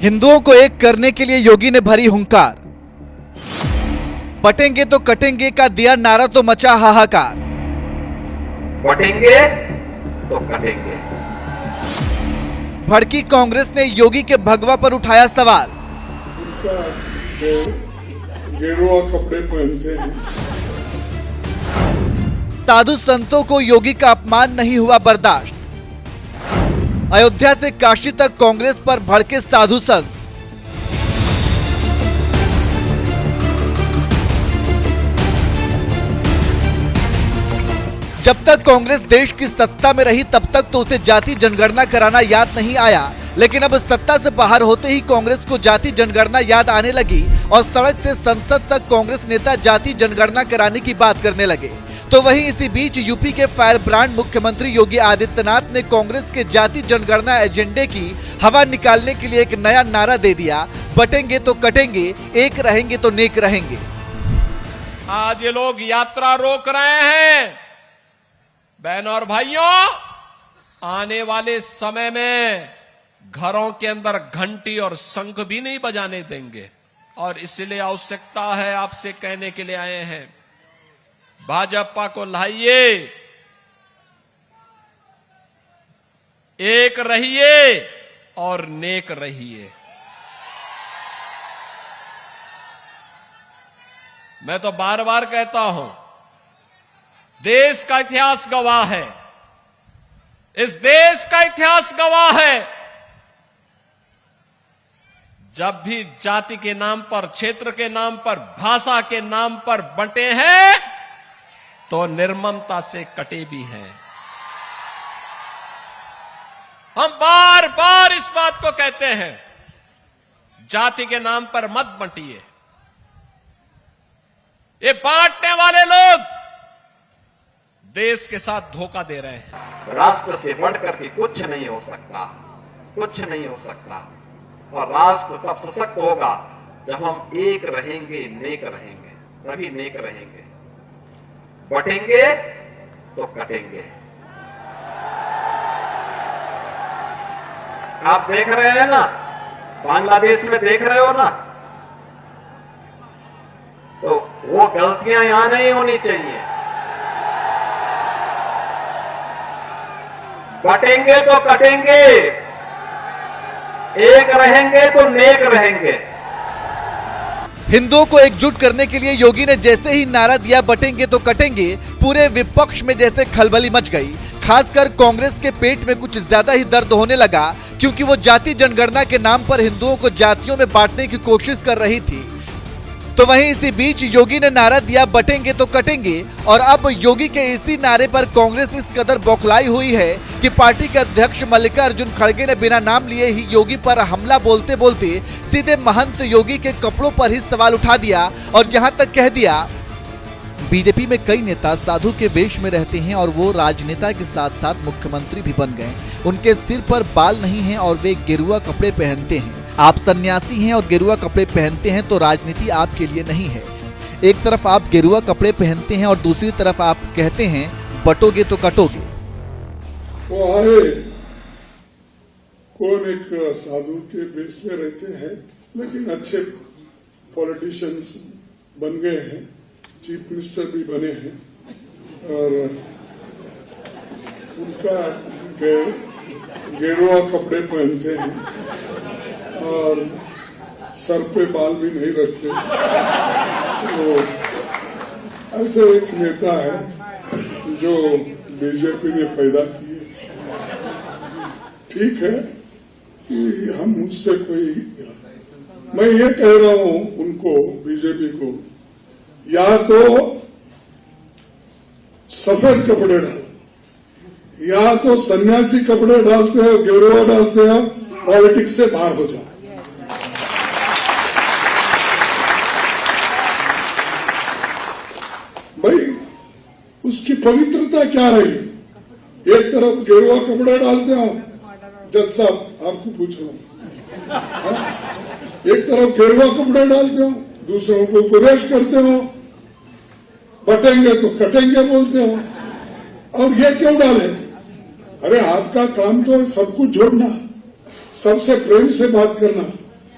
हिंदुओं को एक करने के लिए योगी ने भरी हुंकार। बटेंगे तो कटेंगे का दिया नारा तो मचा हाहाकार। बटेंगे तो कटेंगे। भड़की कांग्रेस ने योगी के भगवा पर उठाया सवाल। उनका गेरुआ कपड़े पहनते हैं। साधु संतों को योगी का अपमान नहीं हुआ बर्दाश्त। अयोध्या से काशी तक कांग्रेस पर भड़के साधु संत। जब तक कांग्रेस देश की सत्ता में रही तब तक तो उसे जाति जनगणना कराना याद नहीं आया, लेकिन अब सत्ता से बाहर होते ही कांग्रेस को जाति जनगणना याद आने लगी और सड़क से संसद तक कांग्रेस नेता जाति जनगणना कराने की बात करने लगे। तो वहीं इसी बीच यूपी के फायर ब्रांड मुख्यमंत्री योगी आदित्यनाथ ने कांग्रेस के जाति जनगणना एजेंडे की हवा निकालने के लिए एक नया नारा दे दिया। बटेंगे तो कटेंगे, एक रहेंगे तो नेक रहेंगे। आज ये लोग यात्रा रोक रहे हैं। बहनों और भाइयों, आने वाले समय में घरों के अंदर घंटी और शंख भी नहीं बजाने देंगे और इसलिए आवश्यकता है, आपसे कहने के लिए आए हैं, भाजपा को लाइए, एक रहिए और नेक रहिए। मैं तो बार बार कहता हूं, देश का इतिहास गवाह है, इस देश का इतिहास गवाह है, जब भी जाति के नाम पर, क्षेत्र के नाम पर, भाषा के नाम पर बंटे हैं तो निर्ममता से कटे भी हैं। हम बार बार इस बात को कहते हैं, जाति के नाम पर मत बंटिए। ये बांटने वाले लोग देश के साथ धोखा दे रहे हैं। राष्ट्र से बढ़कर के कुछ नहीं हो सकता, कुछ नहीं हो सकता। और राष्ट्र तब सशक्त होगा जब हम एक रहेंगे, नेक रहेंगे, तभी नेक रहेंगे। बटेंगे तो कटेंगे। आप देख रहे हैं ना, बांग्लादेश में देख रहे हो ना, तो वो गलतियां यहां नहीं होनी चाहिए। बटेंगे तो कटेंगे, एक रहेंगे तो नेक रहेंगे। हिंदुओं को एकजुट करने के लिए योगी ने जैसे ही नारा दिया बटेंगे तो कटेंगे, पूरे विपक्ष में जैसे खलबली मच गई। खासकर कांग्रेस के पेट में कुछ ज्यादा ही दर्द होने लगा, क्योंकि वो जाति जनगणना के नाम पर हिंदुओं को जातियों में बांटने की कोशिश कर रही थी। तो वहीं इसी बीच योगी ने नारा दिया बटेंगे तो कटेंगे, और अब योगी के इसी नारे पर कांग्रेस इस कदर बौखलाई हुई है कि पार्टी के अध्यक्ष मल्लिकार्जुन खड़गे ने बिना नाम लिए ही योगी पर हमला बोलते बोलते सीधे महंत योगी के कपड़ों पर ही सवाल उठा दिया और जहां तक कह दिया, बीजेपी में कई नेता साधु के वेश में रहते हैं और वो राजनेता के साथ साथ मुख्यमंत्री भी बन गए। उनके सिर पर बाल नहीं है और वे गेरुआ कपड़े पहनते हैं। आप सन्यासी हैं और गेरुआ कपड़े पहनते हैं तो राजनीति आपके लिए नहीं है। एक तरफ आप गेरुआ कपड़े पहनते हैं और दूसरी तरफ आप कहते हैं बटोगे तो कटोगे। वो आए, कौन एक साधु के बेस में रहते हैं, लेकिन अच्छे पॉलिटिशियंस बन गए हैं, चीफ मिनिस्टर भी बने हैं, और उनका गेरुआ कपड़े पहनते हैं और सर पे बाल भी नहीं रखते। तो ऐसे एक नेता है जो बीजेपी ने पैदा किए। ठीक है कि हम उससे कोई, मैं ये कह रहा हूं उनको, बीजेपी को, या तो सफेद कपड़े डालो, या तो सन्यासी कपड़े डालते हो, गेरुआ डालते हो, पॉलिटिक्स से बाहर हो जाओ। भाई उसकी पवित्रता क्या रही? एक तरफ गेरुआ कपड़े डालते हो, जज साहब आपको पूछ रहा हूं, एक तरफ गेरुआ कपड़े डालते हो, दूसरों को उपदेश करते हो, बटेंगे तो कटेंगे बोलते हो, और ये क्यों डाले? अरे आपका काम तो सब कुछ जोड़ना, सबसे प्रेम से बात करना,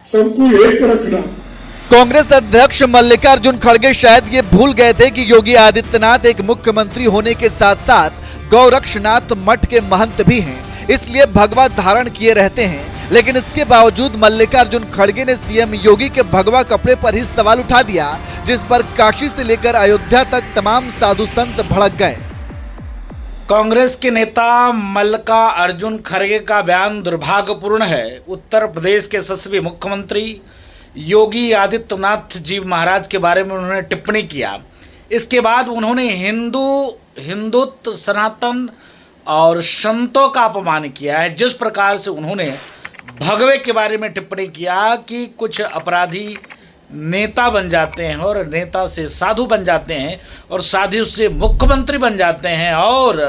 सबको एक रखना। कांग्रेस अध्यक्ष मल्लिकार्जुन खड़गे शायद ये भूल गए थे कि योगी आदित्यनाथ एक मुख्यमंत्री होने के साथ साथ गोरक्षनाथ मठ के महंत भी हैं, इसलिए भगवा धारण किए रहते हैं। लेकिन इसके बावजूद मल्लिकार्जुन खड़गे ने सीएम योगी के भगवा कपड़े पर ही सवाल उठा दिया, जिस पर काशी से लेकर अयोध्या तक तमाम साधु संत भड़क गए। कांग्रेस के नेता मल्लिकार्जुन खड़गे का बयान दुर्भाग्यपूर्ण है। उत्तर प्रदेश के यशस्वी मुख्यमंत्री योगी आदित्यनाथ जी महाराज के बारे में उन्होंने टिप्पणी किया। इसके बाद उन्होंने हिंदुत्व, सनातन और संतों का अपमान किया है। जिस प्रकार से उन्होंने भगवे के बारे में टिप्पणी किया कि कुछ अपराधी नेता बन जाते हैं और नेता से साधु बन जाते हैं और साधु से मुख्यमंत्री बन जाते हैं और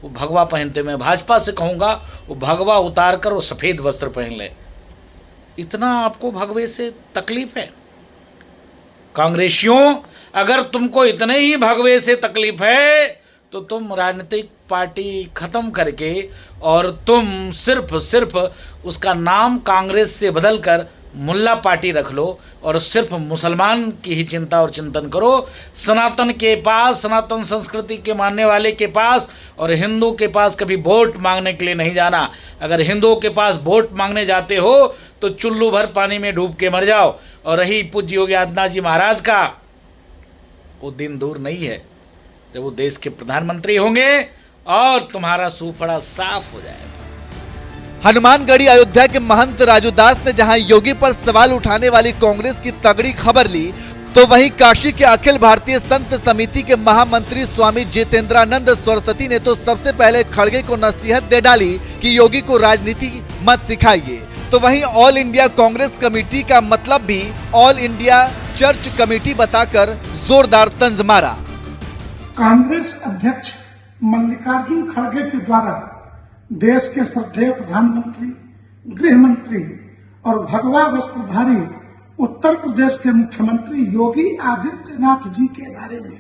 वो भगवा पहनते। मैं भाजपा से कहूँगा वो भगवा उतार कर वो सफ़ेद वस्त्र पहन ले। इतना आपको भगवे से तकलीफ है? कांग्रेसियों, अगर तुमको इतने ही भगवे से तकलीफ है तो तुम राजनीतिक पार्टी खत्म करके और तुम सिर्फ उसका नाम कांग्रेस से बदलकर मुल्ला पार्टी रख लो और सिर्फ मुसलमान की ही चिंता और चिंतन करो। सनातन के पास, सनातन संस्कृति के मानने वाले के पास और हिंदू के पास कभी वोट मांगने के लिए नहीं जाना। अगर हिंदुओं के पास वोट मांगने जाते हो तो चुल्लू भर पानी में डूब के मर जाओ। और रही पूज्य योगी आदित्यनाथ जी महाराज का, वो दिन दूर नहीं है जब वो देश के प्रधानमंत्री होंगे और तुम्हारा सूफड़ा साफ हो जाएगा। हनुमानगढ़ी अयोध्या के महंत राजू दास ने जहां योगी पर सवाल उठाने वाली कांग्रेस की तगड़ी खबर ली, तो वहीं काशी के अखिल भारतीय संत समिति के महामंत्री स्वामी जितेंद्रानंद सरस्वती ने तो सबसे पहले खड़गे को नसीहत दे डाली कि योगी को राजनीति मत सिखाइए। तो वहीं ऑल इंडिया कांग्रेस कमेटी का मतलब भी ऑल इंडिया चर्च कमेटी बताकर जोरदार तंज मारा। कांग्रेस अध्यक्ष मल्लिकार्जुन खड़गे के द्वारा देश के श्रद्धेय प्रधानमंत्री, गृह मंत्री और भगवा वस्त्रधारी उत्तर प्रदेश के मुख्यमंत्री योगी आदित्यनाथ जी के बारे में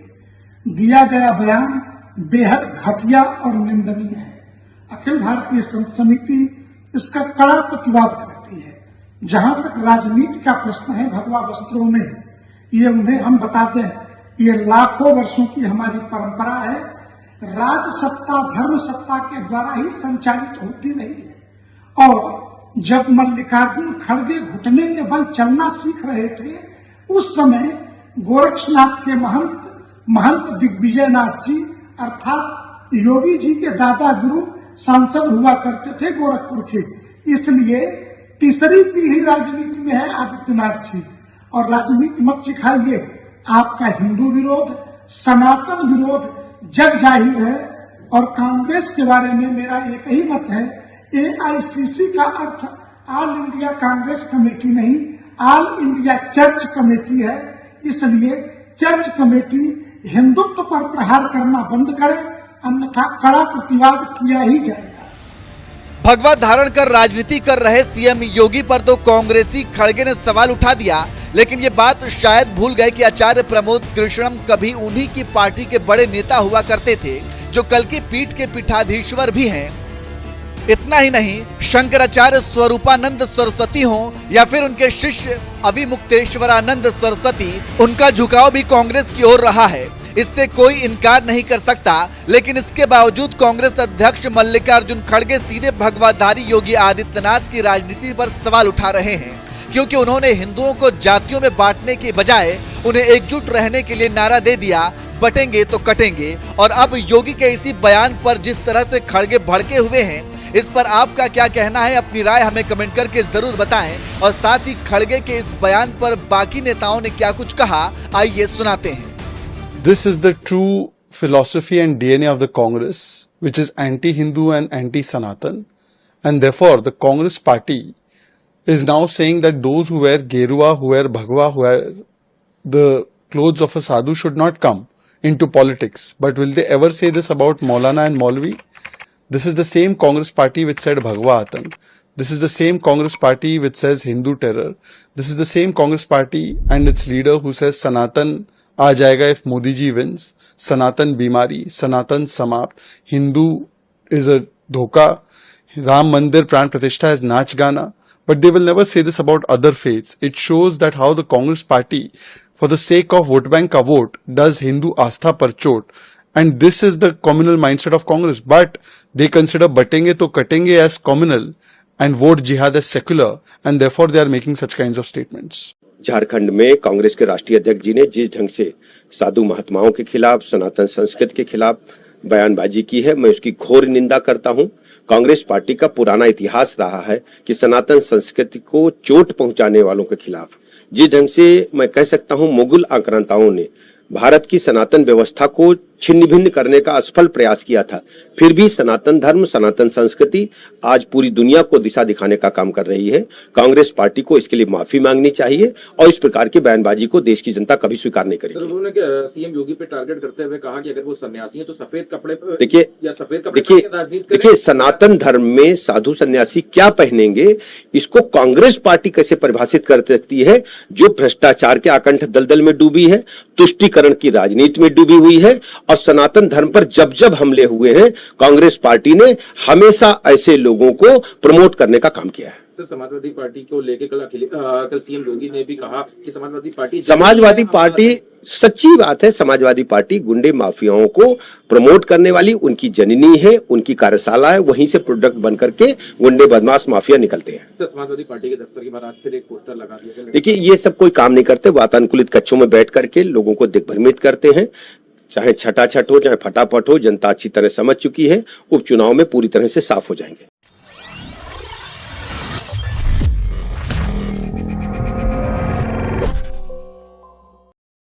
दिया गया बयान बेहद घटिया और निंदनीय है। अखिल भारतीय संत समिति इसका कड़ा प्रतिवाद करती है। जहां तक राजनीति का प्रश्न है भगवा वस्त्रों में, ये उन्हें हम बताते हैं, ये लाखों वर्षों की हमारी परंपरा है। राज सत्ता धर्म सत्ता के द्वारा ही संचालित होती रही है। और जब मल्लिकार्जुन खड़गे घुटने के बल चलना सीख रहे थे, उस समय गोरक्षनाथ के महंत दिग्विजयनाथ जी अर्थात योगी जी के दादा गुरु सांसद हुआ करते थे गोरखपुर के। इसलिए तीसरी पीढ़ी राजनीति में है आदित्यनाथ जी। और राजनीति मत सिखाइए, आपका हिंदू विरोध, सनातन विरोध जग जाहिर है। और कांग्रेस के बारे में मेरा एक ही मत है, AICC का earth all India Congress committee नहीं, ऑल इंडिया चर्च कमेटी है। इसलिए चर्च कमेटी हिंदुत्व पर प्रहार करना बंद करे, अन्यथा कड़ा प्रतिवाद किया ही जाएगा। भगवा धारण कर राजनीति कर रहे सीएम योगी पर तो कांग्रेसी खड़गे ने सवाल उठा दिया, लेकिन ये बात शायद भूल गए कि आचार्य प्रमोद कृष्णम कभी उन्हीं की पार्टी के बड़े नेता हुआ करते थे, जो कल की पीठ के पीठाधीश्वर भी हैं। इतना ही नहीं, शंकराचार्य स्वरूपानंद सरस्वती हो या फिर उनके शिष्य अविमुक्तेश्वरानंद सरस्वती, उनका झुकाव भी कांग्रेस की ओर रहा है। इससे कोई इनकार नहीं कर सकता। लेकिन इसके बावजूद कांग्रेस अध्यक्ष मल्लिकार्जुन खड़गे सीधे भगवाधारी योगी आदित्यनाथ की राजनीति पर सवाल उठा रहे हैं, क्योंकि उन्होंने हिंदुओं को जातियों में बांटने के बजाय उन्हें एकजुट रहने के लिए नारा दे दिया, बटेंगे तो कटेंगे। और अब योगी के इसी बयान पर जिस तरह से खड़गे भड़के हुए हैं, इस पर आपका क्या कहना है? अपनी राय हमें कमेंट करके जरूर बताएं। और साथ ही खड़गे के इस बयान पर बाकी नेताओं ने क्या कुछ कहा, आइए सुनाते हैं। This is the true philosophy and DNA of the Congress, which is anti-Hindu and anti-Sanatan. And therefore, the Congress party is now saying that those who wear Gerua, who wear Bhagwa, who wear the clothes of a sadhu should not come into politics. But will they ever say this about Maulana and Maulvi? This is the same Congress party which said Bhagwa Atang. This is the same Congress party which says Hindu terror. This is the same Congress party and its leader who says Sanatan आ जाएगा if Modi ji wins, सनातन बीमारी, सनातन समाप्त, Hindu is a धोखा, राम मंदिर प्राण प्रतिष्ठा is नाच गाना, but they will never say this about other faiths. It shows that how the Congress party, for the sake of vote bank ka vote, does Hindu astha par chot. And this is the communal mindset of Congress. But they consider batenge to katenge as communal and vote jihad as secular, and therefore they are making such kinds of statements. Jharkhand में कांग्रेस के राष्ट्रीय अध्यक्ष जी ने जिस ढंग से साधु महात्माओं के खिलाफ, सनातन संस्कृति के खिलाफ बयानबाजी की है, मैं उसकी घोर निंदा करता हूं। कांग्रेस पार्टी का पुराना इतिहास रहा है कि सनातन संस्कृति को चोट पहुंचाने वालों के खिलाफ, जिस ढंग से मैं कह सकता हूं मुगल आक्रांताओं ने भारत की सनातन व्यवस्था को छिन्न भिन्न करने का असफल प्रयास किया था, फिर भी सनातन धर्म, सनातन संस्कृति आज पूरी दुनिया को दिशा दिखाने का काम कर रही है। कांग्रेस पार्टी को इसके लिए माफी मांगनी चाहिए और इस प्रकार की बयानबाजी को देश की जनता कभी स्वीकार नहीं करेगी। उन्होंने सीएम योगी पे टारगेट करते हुए कहा कि अगर वो सन्यासी हैं तो सफेद कपड़े देखिए सनातन धर्म में साधु सन्यासी क्या पहनेंगे, इसको कांग्रेस पार्टी कैसे परिभाषित कर सकती है, जो भ्रष्टाचार के आकंठ दलदल में डूबी है, तुष्टीकरण की राजनीति में डूबी हुई है और सनातन धर्म पर जब जब हमले हुए हैं कांग्रेस पार्टी ने हमेशा ऐसे लोगों को प्रमोट करने का काम किया है। समाजवादी पार्टी को लेकर कल सीएम योगी ने भी कहा कि समाजवादी पार्टी सच्ची बात है, समाजवादी पार्टी गुंडे माफियाओं को प्रमोट करने वाली उनकी जननी है, उनकी कार्यशाला है, वहीं से प्रोडक्ट बन करके गुंडे बदमाश माफिया निकलते हैं। समाजवादी पार्टी के दफ्तर के बाहर आज फिर एक पोस्टर लगा दिया। देखिए ये सब कोई काम नहीं करते, वातानुकूलित कक्षों में बैठ करके लोगों को दिग्भ्रमित करते हैं। चाहे छटाछट हो, चाहे फटाफट हो, जनता अच्छी तरह समझ चुकी है, उपचुनाव में पूरी तरह से साफ हो जाएंगे।